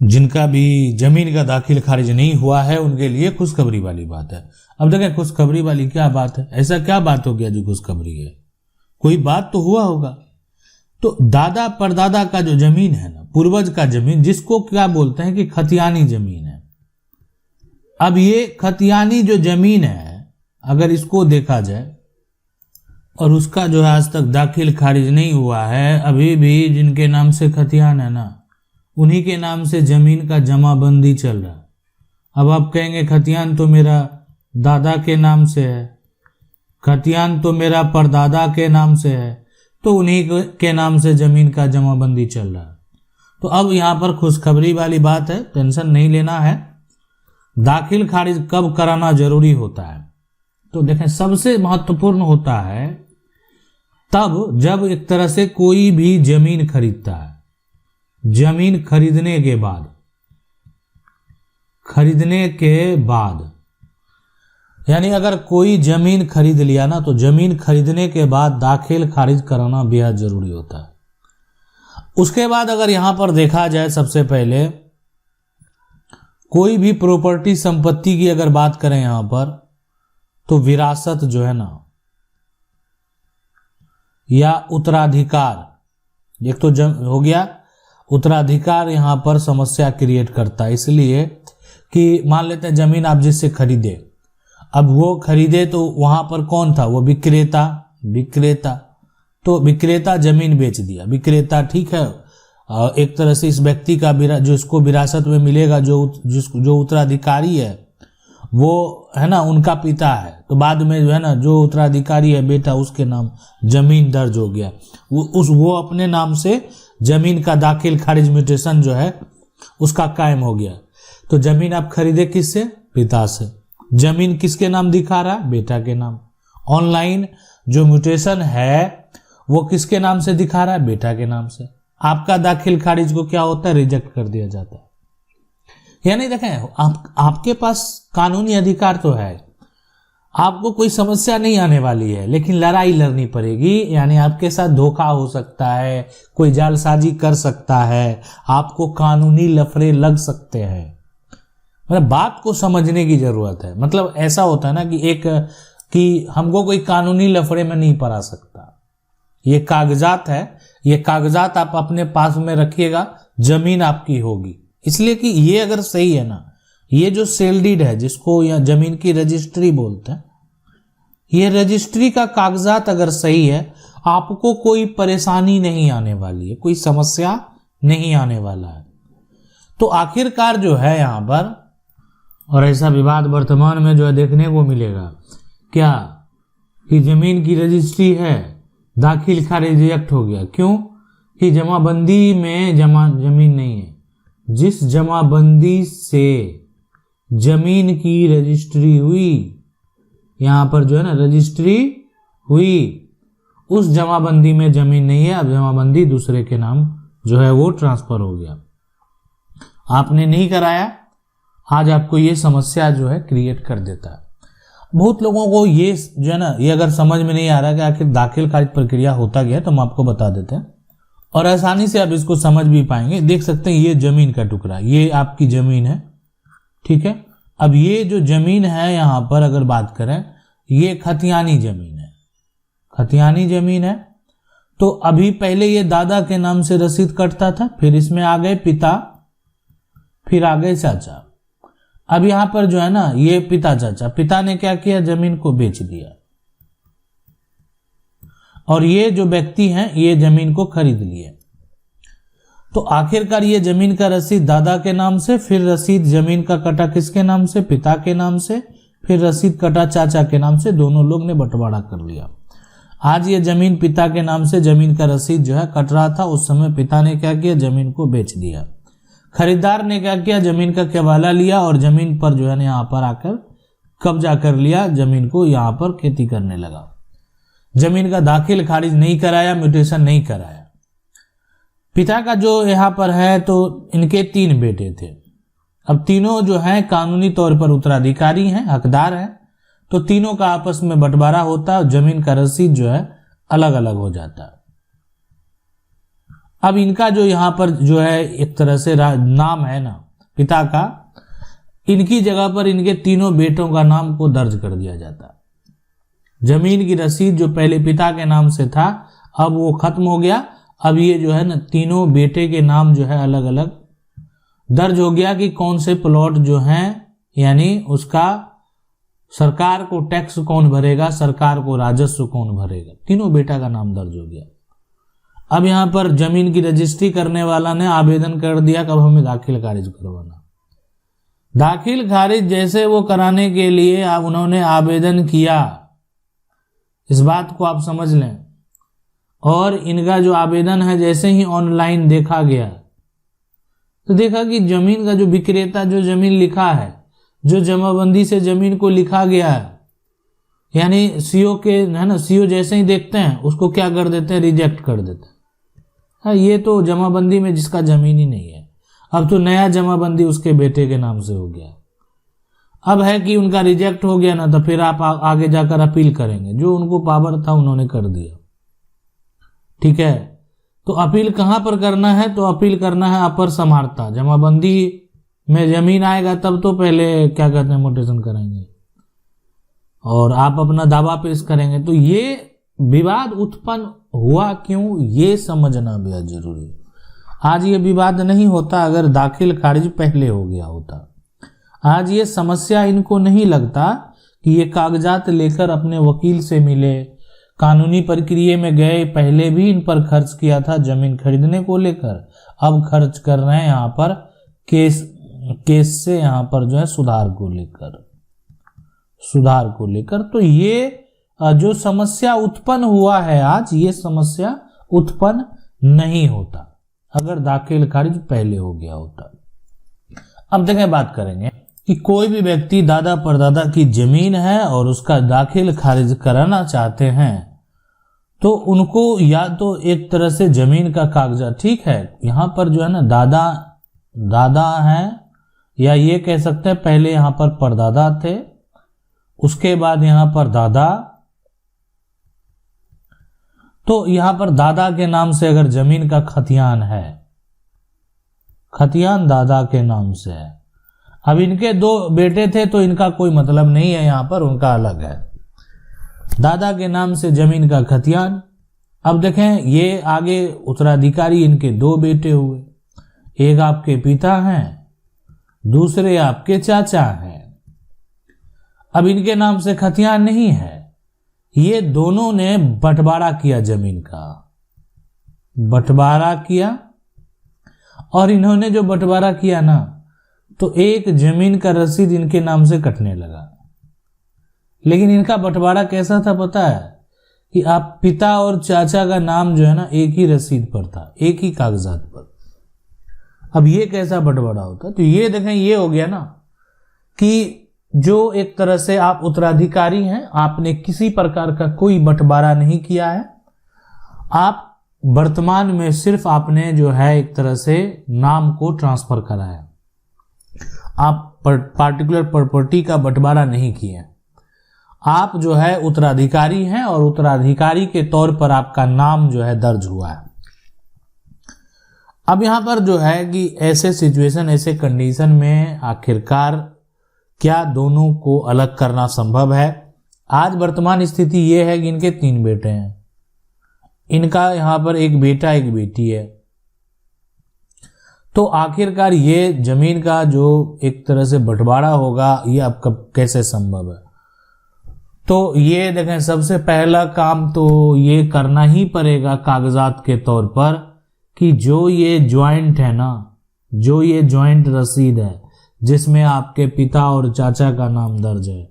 जिनका भी जमीन का दाखिल खारिज नहीं हुआ है उनके लिए खुशखबरी वाली बात है। अब देखें खुशखबरी वाली क्या बात है, ऐसा क्या बात हो गया जो खुशखबरी है, कोई बात तो हुआ होगा। तो दादा परदादा का जो जमीन है ना, पूर्वज का जमीन, जिसको क्या बोलते हैं कि खतियानी जमीन है। अब ये खतियानी जो जमीन है, अगर इसको देखा जाए और उसका जो है आज तक दाखिल खारिज नहीं हुआ है, अभी भी जिनके नाम से खतियान है ना, उन्हीं के नाम से जमीन का जमाबंदी चल रहा है। अब आप कहेंगे खतियान तो मेरा दादा के नाम से है, खतियान तो मेरा परदादा के नाम से है, तो उन्हीं के नाम से जमीन का जमाबंदी चल रहा है। तो अब यहाँ पर खुशखबरी वाली बात है, टेंशन नहीं लेना है। दाखिल खारिज कब कराना जरूरी होता है, तो देखें सबसे महत्वपूर्ण होता है तब जब एक तरह से कोई भी जमीन खरीदता है। जमीन खरीदने के बाद यानी अगर कोई जमीन खरीद लिया ना, तो जमीन खरीदने के बाद दाखिल खारिज कराना बेहद जरूरी होता है। उसके बाद अगर यहां पर देखा जाए, सबसे पहले कोई भी प्रॉपर्टी संपत्ति की अगर बात करें यहां पर, तो विरासत जो है ना या उत्तराधिकार, एक तो हो गया उत्तराधिकार, यहां पर समस्या क्रिएट करता है। इसलिए कि मान लेते हैं जमीन आप जिससे खरीदे, अब वो खरीदे तो वहां पर कौन था, वो विक्रेता, तो विक्रेता जमीन बेच दिया। विक्रेता ठीक है, एक तरह से इस व्यक्ति का जो इसको विरासत में मिलेगा, जो उत्तराधिकारी है वो है ना उनका पिता है, तो बाद में जो है ना जो उत्तराधिकारी है बेटा, उसके नाम जमीन दर्ज हो गया, वो अपने नाम से जमीन का दाखिल खारिज म्यूटेशन जो है उसका कायम हो गया। तो जमीन आप खरीदे किससे, पिता से। जमीन किसके नाम दिखा रहा है, बेटा के नाम। ऑनलाइन जो म्यूटेशन है वो किसके नाम से दिखा रहा है, बेटा के नाम से। आपका दाखिल खारिज को क्या होता है, रिजेक्ट कर दिया जाता है। यानी देखें आपके पास कानूनी अधिकार तो है, आपको कोई समस्या नहीं आने वाली है, लेकिन लड़ाई लड़नी पड़ेगी। यानी आपके साथ धोखा हो सकता है, कोई जालसाजी कर सकता है, आपको कानूनी लफड़े लग सकते हैं। मतलब बात को समझने की जरूरत है। मतलब ऐसा होता है ना कि हमको कोई कानूनी लफड़े में नहीं पड़ा सकता। ये कागजात है, ये कागजात आप अपने पास में रखिएगा, जमीन आपकी होगी। इसलिए कि ये अगर सही है ना, ये जो सेल डीड है जिसको या जमीन की रजिस्ट्री बोलते हैं, ये रजिस्ट्री का कागजात अगर सही है, आपको कोई परेशानी नहीं आने वाली है, कोई समस्या नहीं आने वाला है। तो आखिरकार जो है यहां पर, और ऐसा विवाद वर्तमान में जो है देखने को मिलेगा क्या, कि जमीन की रजिस्ट्री है, दाखिल खारिज रिजेक्ट हो गया। क्यों कि जमाबंदी में जमीन नहीं है। जिस जमाबंदी से जमीन की रजिस्ट्री हुई, यहां पर जो है ना रजिस्ट्री हुई, उस जमाबंदी में जमीन नहीं है। अब जमाबंदी दूसरे के नाम जो है वो ट्रांसफर हो गया, आपने नहीं कराया, आज आपको ये समस्या जो है क्रिएट कर देता है। बहुत लोगों को ये जो है ना, ये अगर समझ में नहीं आ रहा कि आखिर दाखिल खारिज प्रक्रिया होता क्या है, तो हम आपको बता देते हैं और आसानी से आप इसको समझ भी पाएंगे। देख सकते हैं ये जमीन का टुकड़ा, ये आपकी जमीन है, ठीक है। अब ये जो जमीन है यहां पर अगर बात करें, ये खतियानी जमीन है, खतियानी जमीन है। तो अभी पहले ये दादा के नाम से रसीद कटता था, फिर इसमें आ गए पिता, फिर आ गए चाचा। अब यहां पर जो है ना ये पिता चाचा, पिता ने क्या किया, जमीन को बेच दिया, और ये जो व्यक्ति हैं ये जमीन को खरीद लिए। तो आखिरकार ये जमीन का रसीद दादा के नाम से, फिर रसीद जमीन का कटा किसके नाम से, पिता के नाम से, फिर रसीद कटा चाचा के नाम से, दोनों लोग ने बंटवारा कर लिया। आज ये जमीन पिता के नाम से जमीन का रसीद जो है कट रहा था, उस समय पिता ने क्या किया, जमीन को बेच दिया। खरीदार ने क्या किया, जमीन का केवाला लिया और जमीन पर जो है यहाँ पर आकर कब्जा कर लिया, जमीन को यहाँ पर खेती करने लगा। जमीन का दाखिल खारिज नहीं कराया, म्यूटेशन नहीं कराया। पिता का जो यहाँ पर है, तो इनके 3 बेटे थे। अब तीनों जो हैं कानूनी तौर पर उत्तराधिकारी हैं, हकदार हैं, तो तीनों का आपस में बंटवारा होता है और जमीन का रसीद जो है अलग अलग हो जाता है। अब इनका जो यहाँ पर जो है एक तरह से नाम है ना पिता का, इनकी जगह पर इनके तीनों बेटों का नाम को दर्ज कर दिया जाता। जमीन की रसीद जो पहले पिता के नाम से था अब वो खत्म हो गया, अब ये जो है ना तीनों बेटे के नाम जो है अलग अलग दर्ज हो गया कि कौन से प्लॉट जो हैं, यानी उसका सरकार को टैक्स कौन भरेगा, सरकार को राजस्व कौन भरेगा, तीनों बेटा का नाम दर्ज हो गया। अब यहां पर जमीन की रजिस्ट्री करने वाला ने आवेदन कर दिया कि अब हमें दाखिल खारिज करवाना। दाखिल खारिज जैसे वो कराने के लिए अब उन्होंने आवेदन किया, इस बात को आप समझ लें, और इनका जो आवेदन है जैसे ही ऑनलाइन देखा गया तो देखा कि जमीन का जो विक्रेता जो जमीन लिखा है, जो जमाबंदी से जमीन को लिखा गया है, यानी सीओ के है ना, सीओ जैसे ही देखते हैं उसको क्या कर देते हैं, रिजेक्ट कर देते हैं। हाँ, ये तो जमाबंदी में जिसका जमीन ही नहीं है, अब तो नया जमाबंदी उसके बेटे के नाम से हो गया। अब है कि उनका रिजेक्ट हो गया ना, तो फिर आप आगे जाकर अपील करेंगे, जो उनको पावर था उन्होंने कर दिया। ठीक है, तो अपील कहां पर करना है, तो अपील करना है अपर समाहर्ता। जमाबंदी में जमीन आएगा तब तो पहले क्या कहते हैं, मोटेशन कराएंगे और आप अपना दावा पेश करेंगे। तो ये विवाद उत्पन्न हुआ क्यों, ये समझना बेहद जरूरी है। आज ये विवाद नहीं होता अगर दाखिल खारिज पहले हो गया होता। आज ये समस्या इनको नहीं लगता कि ये कागजात लेकर अपने वकील से मिले, कानूनी प्रक्रिया में गए, पहले भी इन पर खर्च किया था जमीन खरीदने को लेकर, अब खर्च कर रहे हैं यहाँ पर केस से यहाँ पर जो है सुधार को लेकर। तो ये जो समस्या उत्पन्न हुआ है आज, ये समस्या उत्पन्न नहीं होता अगर दाखिल खारिज पहले हो गया होता। अब देखें, बात करेंगे कि कोई भी व्यक्ति दादा परदादा की जमीन है और उसका दाखिल खारिज कराना चाहते हैं तो उनको या तो एक तरह से जमीन का कागजात, ठीक है, यहां पर जो है ना दादा हैं, या ये कह सकते हैं पहले यहां पर परदादा थे, उसके बाद यहां पर दादा, तो यहां पर दादा के नाम से अगर जमीन का खतियान है, खतियान दादा के नाम से है। अब इनके दो बेटे थे तो इनका कोई मतलब नहीं है, यहां पर उनका अलग है, दादा के नाम से जमीन का खतियान। अब देखें, ये आगे उत्तराधिकारी इनके दो बेटे हुए, एक आपके पिता हैं, दूसरे आपके चाचा हैं। अब इनके नाम से खतियान नहीं है, ये दोनों ने बंटवारा किया, जमीन का बंटवारा किया, और इन्होंने जो बंटवारा किया ना, तो एक जमीन का रसीद इनके नाम से कटने लगा। लेकिन इनका बंटवारा कैसा था पता है, कि आप पिता और चाचा का नाम जो है ना एक ही रसीद पर था, एक ही कागजात पर। अब ये कैसा बंटवारा होता, तो ये देखें, ये हो गया ना कि जो एक तरह से आप उत्तराधिकारी हैं, आपने किसी प्रकार का कोई बंटवारा नहीं किया है, आप वर्तमान में सिर्फ आपने जो है एक तरह से नाम को ट्रांसफर करा है, आप पार्टिकुलर प्रॉपर्टी का बंटवारा नहीं किए। आप जो है उत्तराधिकारी हैं और उत्तराधिकारी के तौर पर आपका नाम जो है दर्ज हुआ है। अब यहां पर जो है कि ऐसे सिचुएशन, ऐसे कंडीशन में आखिरकार क्या दोनों को अलग करना संभव है? आज वर्तमान स्थिति यह है कि इनके 3 बेटे हैं, इनका यहां पर एक बेटा एक बेटी है, तो आखिरकार ये जमीन का जो एक तरह से बंटवारा होगा, ये अब कब कैसे संभव है? तो ये देखें, सबसे पहला काम तो ये करना ही पड़ेगा कागजात के तौर पर कि जो ये ज्वाइंट है ना, जो ये ज्वाइंट रसीद है जिसमें आपके पिता और चाचा का नाम दर्ज है,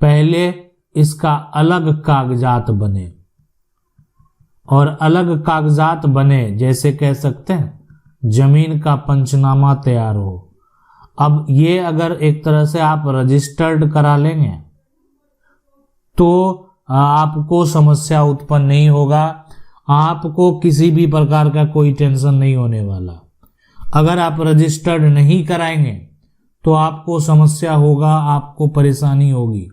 पहले इसका अलग कागजात बने, और अलग कागजात बने जैसे कह सकते हैं जमीन का पंचनामा तैयार हो। अब ये अगर एक तरह से आप रजिस्टर्ड करा लेंगे तो आपको समस्या उत्पन्न नहीं होगा, आपको किसी भी प्रकार का कोई टेंशन नहीं होने वाला। अगर आप रजिस्टर्ड नहीं कराएंगे तो आपको समस्या होगा, आपको परेशानी होगी।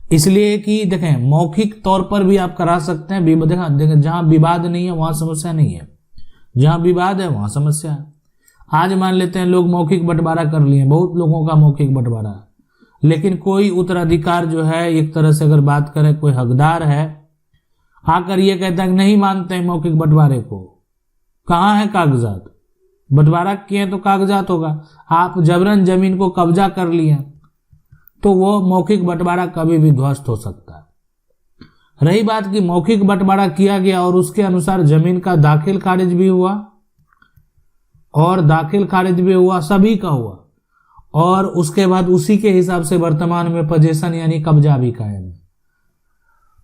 इसलिए कि देखें, मौखिक तौर पर भी आप करा सकते हैं, देखें जहां विवाद नहीं है वहां समस्या नहीं है। जहां विवाद है वहां समस्या है। आज मान लेते हैं लोग मौखिक बंटवारा कर लिए, बहुत लोगों का मौखिक बंटवारा, लेकिन कोई उत्तराधिकार जो है, एक तरह से अगर बात करें, कोई हकदार है आकर ये कहता है कि नहीं मानते हैं मौखिक बंटवारे को, कहाँ है कागजात? बंटवारा किए तो कागजात होगा। आप जबरन जमीन को कब्जा कर लिए तो वो मौखिक बंटवारा कभी भी ध्वस्त हो सकता है। रही बात कि मौखिक बंटवारा किया गया और उसके अनुसार जमीन का दाखिल खारिज भी हुआ, और दाखिल खारिज भी हुआ, सभी का हुआ, और उसके बाद उसी के हिसाब से वर्तमान में पोजीशन यानी कब्जा भी कायम है,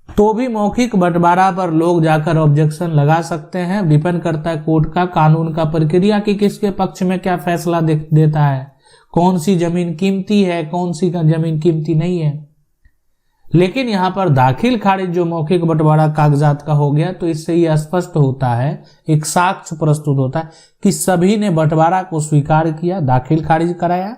तो भी मौखिक बंटवारा पर लोग जाकर ऑब्जेक्शन लगा सकते हैं। डिपेंड करता है कोर्ट का, कानून का प्रक्रिया कि किसके पक्ष में क्या फैसला देता है, कौन सी जमीन कीमती है, कौन सी का जमीन कीमती नहीं है। लेकिन यहां पर दाखिल खारिज जो मौखिक बंटवारा कागजात का हो गया, तो इससे यह स्पष्ट होता है, एक साक्ष्य प्रस्तुत होता है कि सभी ने बंटवारा को स्वीकार किया, दाखिल खारिज कराया,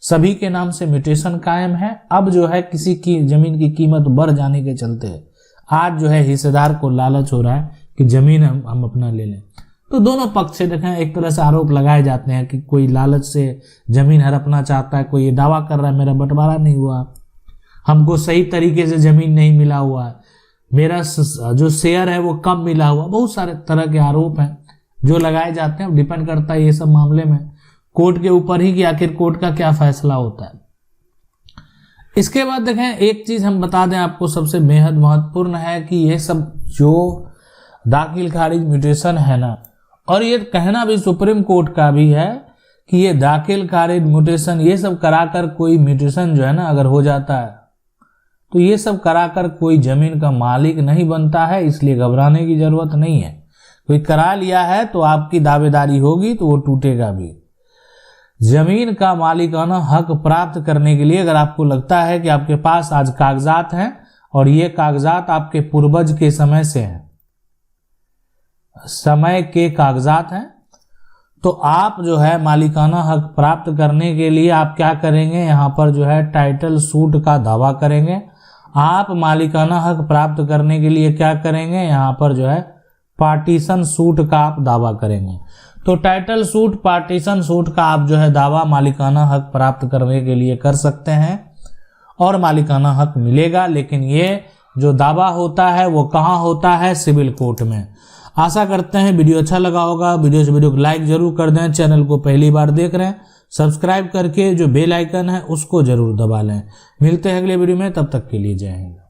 सभी के नाम से म्यूटेशन कायम है। अब जो है किसी की जमीन की कीमत बढ़ जाने के चलते आज जो है हिस्सेदार को लालच हो रहा है कि जमीन हम अपना ले लें। तो दोनों पक्ष से देखें, एक तरह से आरोप लगाए जाते हैं कि कोई लालच से जमीन हड़पना चाहता है, कोई ये दावा कर रहा है मेरा बंटवारा नहीं हुआ, हमको सही तरीके से जमीन नहीं मिला हुआ है, मेरा जो शेयर है वो कम मिला हुआ। बहुत सारे तरह के आरोप हैं जो लगाए जाते हैं। डिपेंड करता है ये सब मामले में कोर्ट के ऊपर ही कि आखिर कोर्ट का क्या फैसला होता है। इसके बाद देखें, एक चीज हम बता दें आपको, सबसे बेहद महत्वपूर्ण है कि ये सब जो दाखिल खारिज म्यूटेशन है ना, और ये कहना भी सुप्रीम कोर्ट का भी है कि ये दाखिल खारिज म्यूटेशन ये सब कराकर कोई म्यूटेशन जो है ना अगर हो जाता है तो ये सब कराकर कोई जमीन का मालिक नहीं बनता है, इसलिए घबराने की जरूरत नहीं है। कोई करा लिया है तो आपकी दावेदारी होगी तो वो टूटेगा भी। जमीन का मालिकाना हक प्राप्त करने के लिए अगर आपको लगता है कि आपके पास आज कागजात हैं और ये कागजात आपके पूर्वज के समय से हैं, समय के कागजात हैं, तो आप जो है मालिकाना हक प्राप्त करने के लिए आप क्या करेंगे, यहाँ पर जो है टाइटल सूट का दावा करेंगे। आप मालिकाना हक प्राप्त करने के लिए क्या करेंगे, यहाँ पर जो है पार्टीशन सूट का आप दावा करेंगे। तो टाइटल सूट, पार्टीशन सूट का आप जो है दावा मालिकाना हक प्राप्त करने के लिए कर सकते हैं और मालिकाना हक मिलेगा। लेकिन ये जो दावा होता है वो कहाँ होता है, सिविल कोर्ट में। आशा करते हैं वीडियो अच्छा लगा होगा। वीडियो को लाइक जरूर कर दें। चैनल को पहली बार देख रहे हैं, सब्सक्राइब करके जो बेल आइकन है उसको जरूर दबा लें। मिलते हैं अगले वीडियो में, तब तक के लिए जय हिंद।